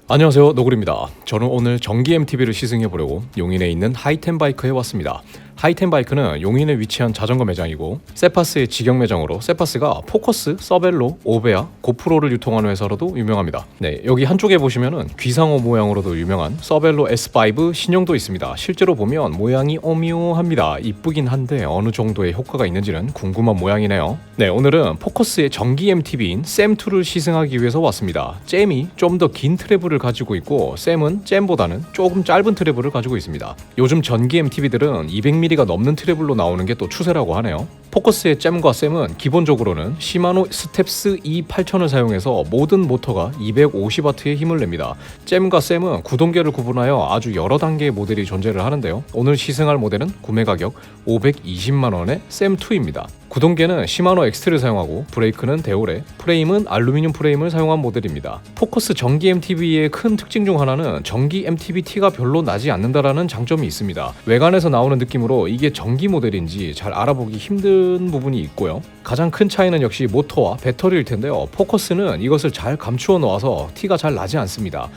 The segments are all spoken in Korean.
안녕하세요, 노구리입니다. 저는 오늘 전기 MTB를 시승해 보려고 용인에 있는 하이텐바이크에 왔습니다. 하이텐바이크는 용인에 위치한 자전거 매장이고 세파스의 직영 매장으로 세파스가 포커스, 서벨로, 오베아, 고프로를 유통하는 회사로도 유명합니다. 네, 여기 한쪽에 보시면은 귀상어 모양으로도 유명한 서벨로 S5 신형도 있습니다. 실제로 보면 모양이 오묘합니다. 이쁘긴 한데 어느 정도의 효과가 있는지는 궁금한 모양이네요. 네, 오늘은 포커스의 전기 MTB인 샘2를 시승하기 위해서 왔습니다. 잼이 좀 더 긴 트래블을 가지고 있고 샘은 잼보다는 조금 짧은 트래블을 가지고 있습니다. 요즘 전기 MTB들은 200mm가 넘는 트래블로 나오는 게 또 추세라고 하네요. 포커스의 잼과 샘은 기본적으로는 시마노 스텝스 E8000을 사용해서 모든 모터가 250W의 힘을 냅니다. 잼과 샘은 구동계를 구분하여 아주 여러 단계의 모델이 존재를 하는데요. 오늘 시승할 모델은 구매 가격 520만원의 샘2입니다. 구동계는 시마노 엑스트를 사용하고 브레이크는 데오레, 프레임은 알루미늄 프레임을 사용한 모델입니다. 포커스 전기 MTB의 큰 특징 중 하나는 전기 MTB 티가 별로 나지 않는다라는 장점이 있습니다. 외관에서 나오는 느낌으로 이게 전기 모델인지 잘 알아보기 힘든 부분이 있고요. 가장 큰 차이는 역시 모터와 배터리일 텐데요. 포커스는 이것을 잘 감추어 놓아서 티가 잘 나지 않습니다.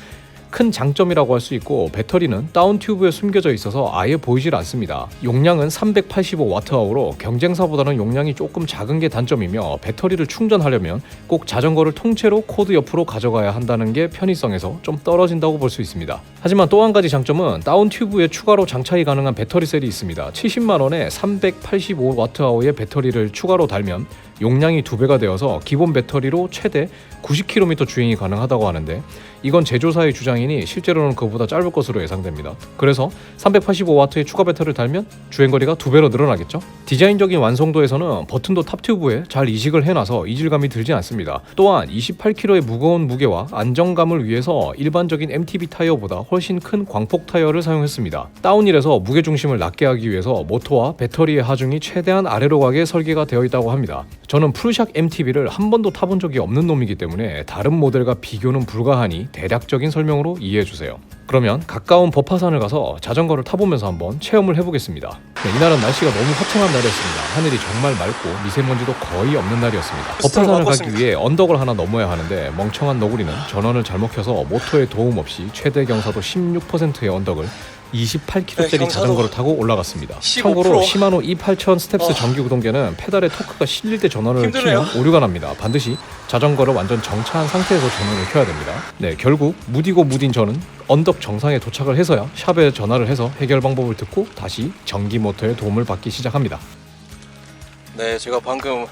큰 장점이라고 할 수 있고 배터리는 다운 튜브에 숨겨져 있어서 아예 보이질 않습니다. 용량은 385Wh로 경쟁사보다는 용량이 조금 작은 게 단점이며 배터리를 충전하려면 꼭 자전거를 통째로 코드 옆으로 가져가야 한다는 게 편의성에서 좀 떨어진다고 볼 수 있습니다. 하지만 또 한 가지 장점은 다운 튜브에 추가로 장착이 가능한 배터리 셀이 있습니다. 70만원에 385Wh의 배터리를 추가로 달면 용량이 2배가 되어서 기본 배터리로 최대 90km 주행이 가능하다고 하는데 이건 제조사의 주장이니 실제로는 그보다 짧을 것으로 예상됩니다. 그래서 385W의 추가 배터리를 달면 주행거리가 2배로 늘어나겠죠? 디자인적인 완성도에서는 버튼도 탑튜브에 잘 이식을 해놔서 이질감이 들지 않습니다. 또한 28kg의 무거운 무게와 안정감을 위해서 일반적인 MTB 타이어보다 훨씬 큰 광폭 타이어를 사용했습니다. 다운힐에서 무게중심을 낮게 하기 위해서 모터와 배터리의 하중이 최대한 아래로 가게 설계가 되어 있다고 합니다. 저는 풀샥 MTB를 한 번도 타본 적이 없는 놈이기 때문에 다른 모델과 비교는 불가하니 대략적인 설명으로 이해해주세요. 그러면 가까운 버파산을 가서 자전거를 타보면서 한번 체험을 해보겠습니다. 네, 이날은 날씨가 너무 화창한 날이었습니다. 하늘이 정말 맑고 미세먼지도 거의 없는 날이었습니다. 버파산을 가기 위해 언덕을 하나 넘어야 하는데 멍청한 너구리는 전원을 잘못 켜서 모터의 도움 없이 최대 경사도 16%의 언덕을 28km짜리 자전거를 타고 올라갔습니다. 15%. 참고로 시마노 E8000 스텝스 전기 구동계는 페달에 토크가 실릴 때 전원을 키면 오류가 납니다. 반드시 자전거를 완전 정차한 상태에서 전원을 켜야 됩니다. 네, 결국 무디고 무딘 저는 언덕 정상에 도착을 해서야 샵에 전화를 해서 해결 방법을 듣고 다시 전기 모터의 도움을 받기 시작합니다. 네, 제가 방금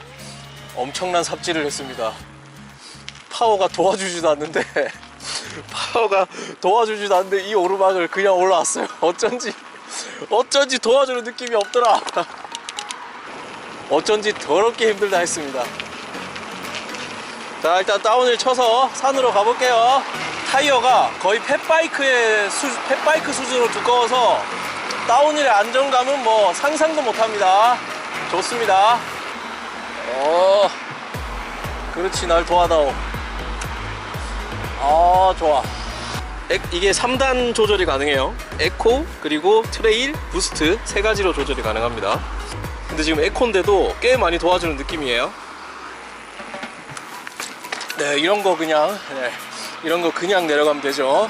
엄청난 삽질을 했습니다. 파워가 도와주지도 않는데 이 오르막을 그냥 올라왔어요. 어쩐지 도와주는 느낌이 없더라. 어쩐지 더럽게 힘들다 했습니다. 자, 일단 다운을 쳐서 산으로 가볼게요. 타이어가 거의 펫바이크 수준으로 두꺼워서 다운힐의 안정감은 뭐 상상도 못합니다. 좋습니다. 그렇지, 날 도와다오. 좋아. 이게 3단 조절이 가능해요. 에코, 그리고 트레일, 부스트 3가지로 조절이 가능합니다. 근데 지금 에코인데도 꽤 많이 도와주는 느낌이에요. 네, 이런 거 그냥 내려가면 되죠.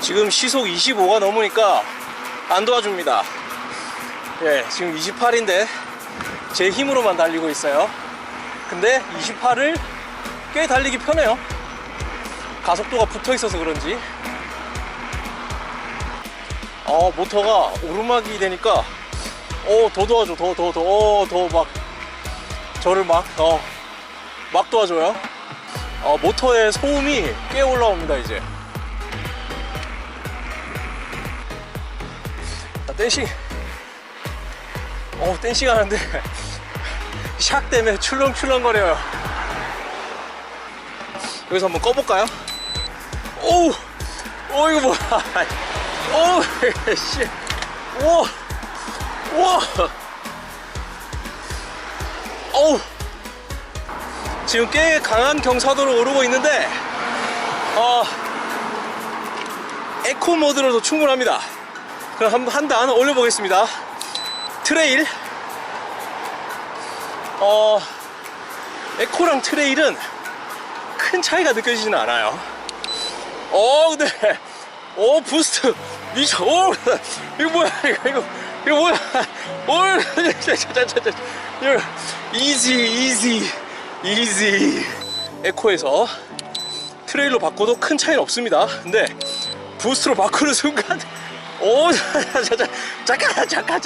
지금 시속 25가 넘으니까 안 도와줍니다. 예, 지금 28인데 제 힘으로만 달리고 있어요. 근데 28을 꽤 달리기 편해요. 가속도가 붙어 있어서 그런지. 모터가 오르막이 되니까 더 도와줘. 저를 막 도와줘요. 모터의 소음이 꽤 올라옵니다. 이제 댄싱 하는데 샥 때문에 출렁출렁거려요. 여기서 한번 꺼볼까요? 이거 뭐야? 씨. 지금 꽤 강한 경사도로 오르고 있는데 에코 모드로도 충분합니다. 그럼 한 단 올려보겠습니다. 트레일. 에코랑 트레일은 큰 차이가 느껴지지는 않아요. 근데 부스트 미쳐. 이거 뭐야 이거 뭐야. 이거 이지. 에코에서 트레일로 바꿔도 큰 차이는 없습니다. 근데 부스트로 바꾸는 순간 잠깐.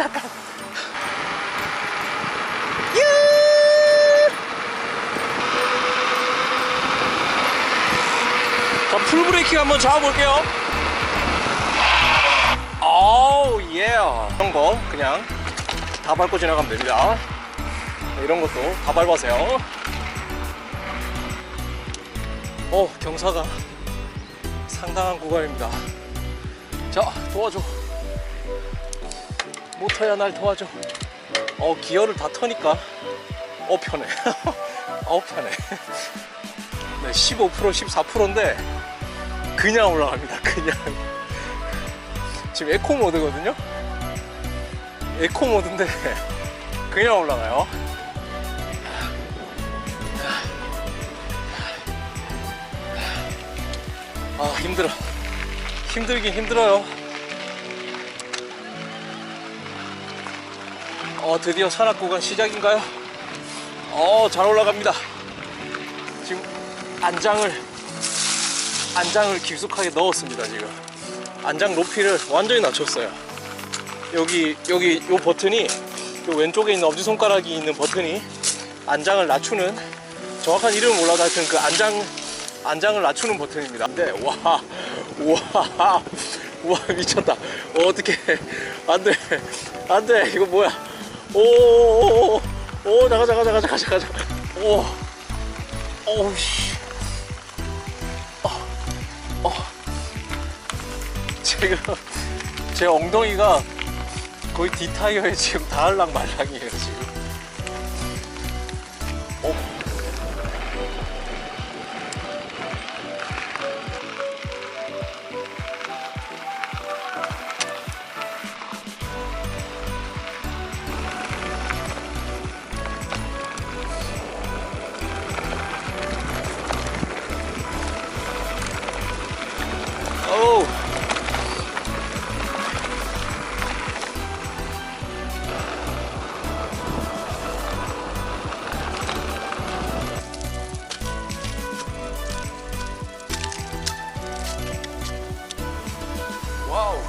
자, 풀브레이킹 한번 잡아볼게요. 이런 거 그냥 다 밟고 지나가면 됩니다. 이런 것도 다 밟아세요. 경사가 상당한 구간입니다. 자, 도와줘. 모터야 날 도와줘. 기어를 다 터니까 편해. 편해. 네, 15% 14%인데 그냥 올라갑니다. 그냥. 지금 에코 모드거든요. 에코 모드인데 그냥 올라가요. 힘들어. 힘들긴 힘들어요. 드디어 산악 구간 시작인가요? 잘 올라갑니다. 지금 안장을 깊숙하게 넣었습니다. 지금 안장 높이를 완전히 낮췄어요. 여기 요 버튼이, 요 왼쪽에 있는 엄지손가락이 있는 버튼이 안장을 낮추는, 정확한 이름은 몰라도 하여튼 그 안장을 낮추는 버튼입니다. 근데 와 미쳤다. 어떡해. 안돼 이거 뭐야. 나가. 지금 제 엉덩이가 거의 D타이어에 지금 닿을랑 말랑이에요 지금. 와우.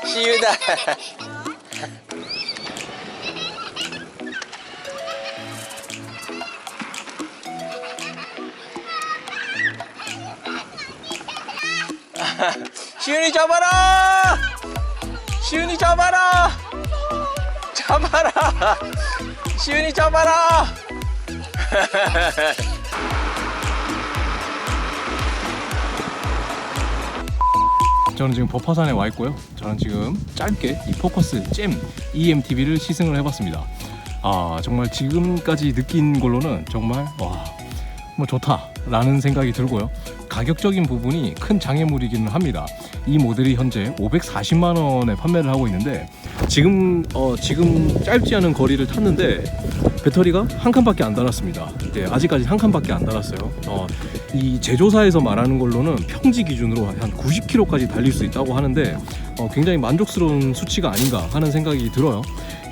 시유다. 시윤이 잡아라! 시윤이 잡아라! 시윤이 잡아라! 저는 지금 버퍼산에 와 있고요. 저는 지금 짧게 이 포커스 잼 EMTB를 시승을 해봤습니다. 정말 지금까지 느낀 걸로는 정말 뭐 좋다라는 생각이 들고요. 가격적인 부분이 큰 장애물이기는 합니다. 이 모델이 현재 540만 원에 판매를 하고 있는데 지금 짧지 않은 거리를 탔는데 배터리가 한 칸밖에 안 달았습니다. 네, 아직까지 한 칸밖에 안 달았어요. 이 제조사에서 말하는 걸로는 평지 기준으로 한 90km까지 달릴 수 있다고 하는데 굉장히 만족스러운 수치가 아닌가 하는 생각이 들어요.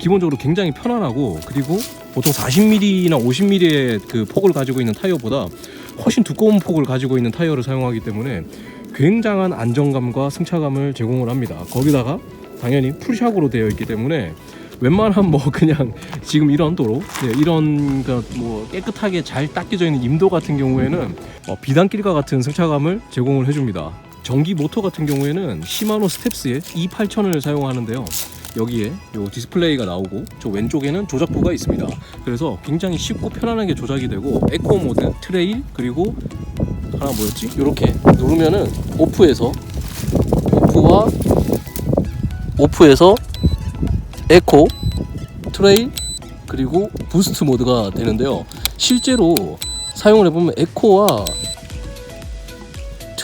기본적으로 굉장히 편안하고, 그리고 보통 40mm나 50mm의 그 폭을 가지고 있는 타이어보다 훨씬 두꺼운 폭을 가지고 있는 타이어를 사용하기 때문에 굉장한 안정감과 승차감을 제공을 합니다. 거기다가 당연히 풀샥으로 되어 있기 때문에 웬만한 그냥 지금 이런 도로, 이런 깨끗하게 잘 닦여져 있는 임도 같은 경우에는 비단길과 같은 승차감을 제공을 해줍니다. 전기 모터 같은 경우에는 시마노 스텝스의 E8000을 사용하는데요. 여기에 요 디스플레이가 나오고 저 왼쪽에는 조작부가 있습니다. 그래서 굉장히 쉽고 편안하게 조작이 되고, 에코 모드, 트레일, 그리고 하나 뭐였지? 이렇게 누르면은 오프에서 에코, 트레일, 그리고 부스트 모드가 되는데요. 실제로 사용을 해보면 에코와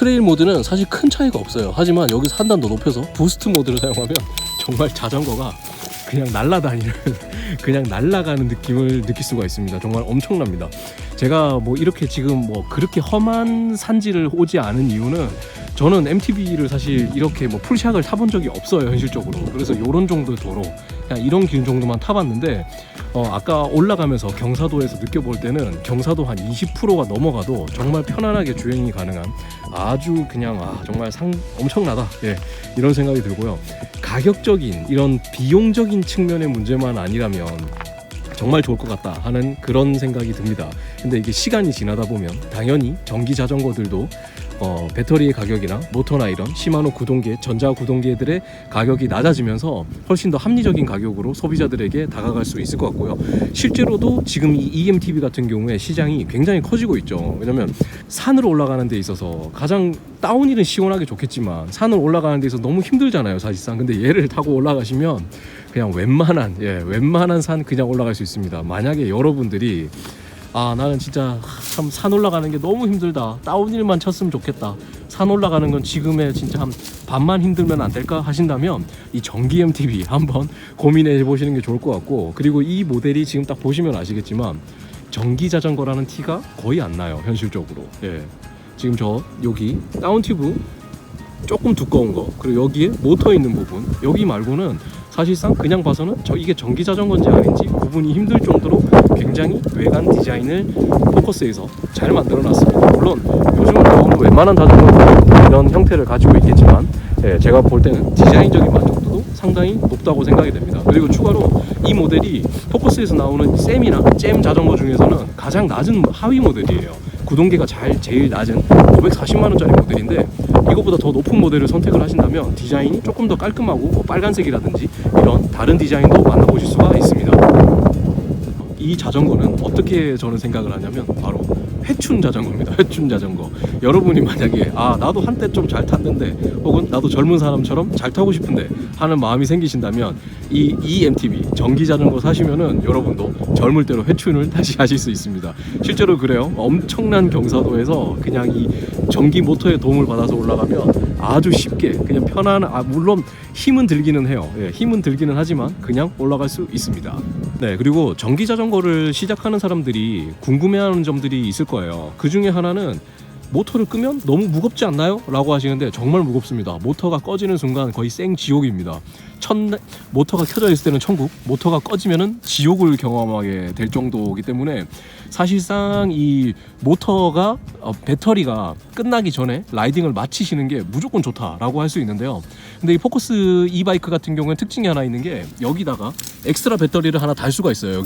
트레일 모드는 사실 큰 차이가 없어요. 하지만 여기서 한 단 더 높여서 부스트 모드를 사용하면 정말 자전거가 그냥 날아다니는 그냥 날아가는 느낌을 느낄 수가 있습니다. 정말 엄청납니다. 제가 뭐 이렇게 지금 뭐 그렇게 험한 산지를 오지 않은 이유는 저는 MTB를 사실 이렇게 뭐 풀샥을 타본 적이 없어요, 현실적으로. 그래서 요런 정도 도로 그냥 이런 길 정도만 타봤는데 아까 올라가면서 경사도에서 느껴볼 때는 경사도 한 20%가 넘어가도 정말 편안하게 주행이 가능한 아주 그냥 정말 엄청나다, 예, 이런 생각이 들고요. 가격적인 이런 비용적인 측면의 문제만 아니라면 정말 좋을 것 같다 하는 그런 생각이 듭니다. 근데 이게 시간이 지나다 보면 당연히 전기 자전거들도 배터리의 가격이나 모터나 이런 시마노 구동계, 전자 구동계들의 가격이 낮아지면서 훨씬 더 합리적인 가격으로 소비자들에게 다가갈 수 있을 것 같고요. 실제로도 지금 이 EMTB 같은 경우에 시장이 굉장히 커지고 있죠. 왜냐면 산으로 올라가는 데 있어서 가장 다운힐은 시원하게 좋겠지만 산을 올라가는 데 있어서 너무 힘들잖아요, 사실상. 근데 얘를 타고 올라가시면 그냥 웬만한 산 그냥 올라갈 수 있습니다. 만약에 여러분들이 나는 진짜 참 산 올라가는 게 너무 힘들다, 다운힐만 쳤으면 좋겠다, 산 올라가는 건 지금의 진짜 한 반만 힘들면 안 될까 하신다면 이 전기 MTB 한번 고민해 보시는 게 좋을 것 같고, 그리고 이 모델이 지금 딱 보시면 아시겠지만 전기 자전거라는 티가 거의 안 나요, 현실적으로. 예, 지금 저 여기 다운 튜브 조금 두꺼운 거, 그리고 여기에 모터 있는 부분, 여기 말고는 사실상 그냥 봐서는 이게 전기 자전거인지 아닌지 구분이 힘들 정도로 굉장히 외관 디자인을 포커스에서 잘 만들어 놨습니다. 물론 요즘은 나오는 웬만한 자전거도 이런 형태를 가지고 있겠지만, 제가 볼 때는 디자인적인 만족도도 상당히 높다고 생각이 됩니다. 그리고 추가로 이 모델이 포커스에서 나오는 셈이나 잼 자전거 중에서는 가장 낮은 하위 모델이에요. 구동계가 제일 낮은 540만원짜리 모델인데, 이거보다 더 높은 모델을 선택을 하신다면 디자인이 조금 더 깔끔하고 뭐 빨간색이라든지 이런 다른 디자인도 만나보실 수가 있습니다. 이 자전거는 어떻게 저는 생각을 하냐면 바로 회춘 자전거입니다. 회춘 자전거. 여러분이 만약에 나도 한때 좀 잘 탔는데, 혹은 나도 젊은 사람처럼 잘 타고 싶은데 하는 마음이 생기신다면 이 EMTB 전기 자전거 사시면은 여러분도 젊을 때로 회춘을 다시 하실 수 있습니다. 실제로 그래요. 엄청난 경사도에서 그냥 이 전기 모터의 도움을 받아서 올라가면 아주 쉽게 그냥 물론 힘은 들기는 해요. 예, 힘은 들기는 하지만 그냥 올라갈 수 있습니다. 네, 그리고 전기 자전거를 시작하는 사람들이 궁금해하는 점들이 있을 거예요. 그 중에 하나는 모터를 끄면 너무 무겁지 않나요? 라고 하시는데 정말 무겁습니다. 모터가 꺼지는 순간 거의 생지옥입니다. 모터가 켜져 있을 때는 천국, 모터가 꺼지면은 지옥을 경험하게 될 정도이기 때문에 사실상 이 모터가 배터리가 끝나기 전에 라이딩을 마치시는 게 무조건 좋다라고 할 수 있는데요. 근데 이 포커스 이바이크 같은 경우는 특징이 하나 있는 게 여기다가 엑스트라 배터리를 하나 달 수가 있어요.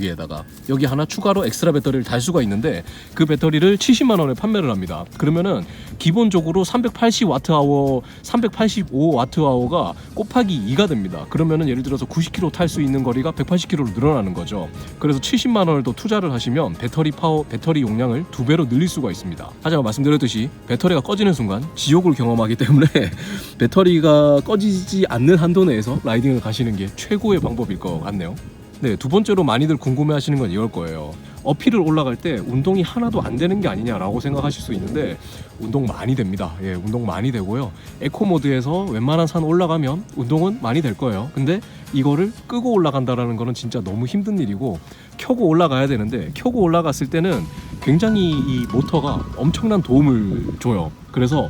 여기 하나 추가로 엑스트라 배터리를 달 수가 있는데 그 배터리를 70만 원에 판매를 합니다. 그러면은 기본적으로 385Wh가 곱하기 2가 됩니다. 그러면은 예를 들어서 90km 탈 수 있는 거리가 180km로 늘어나는 거죠. 그래서 70만 원을 더 투자를 하시면 배터리 용량을 2배로 늘릴 수가 있습니다. 하지만 말씀드렸듯이 배터리가 꺼지는 순간 지옥을 경험하기 때문에 배터리가 꺼지지 않는 한도 내에서 라이딩을 가시는 게 최고의 방법일 것 같네요. 네, 두 번째로 많이들 궁금해하시는 건 이걸 거예요. 어필을 올라갈 때 운동이 하나도 안 되는 게 아니냐라고 생각하실 수 있는데 운동 많이 됩니다. 예, 운동 많이 되고요. 에코 모드에서 웬만한 산 올라가면 운동은 많이 될 거예요. 근데 이거를 끄고 올라간다라는 거는 진짜 너무 힘든 일이고, 켜고 올라가야 되는데 켜고 올라갔을 때는 굉장히 이 모터가 엄청난 도움을 줘요. 그래서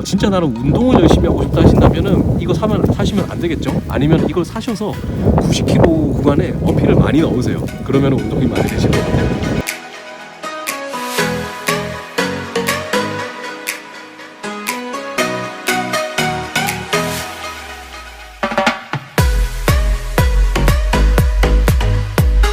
진짜 나는 운동을 열심히 하고 싶다 하신다면은 이거 사시면 안 되겠죠? 아니면 이걸 사셔서 90km 구간에 어필을 많이 넣으세요. 그러면 운동이 많이 되실 것 같아요.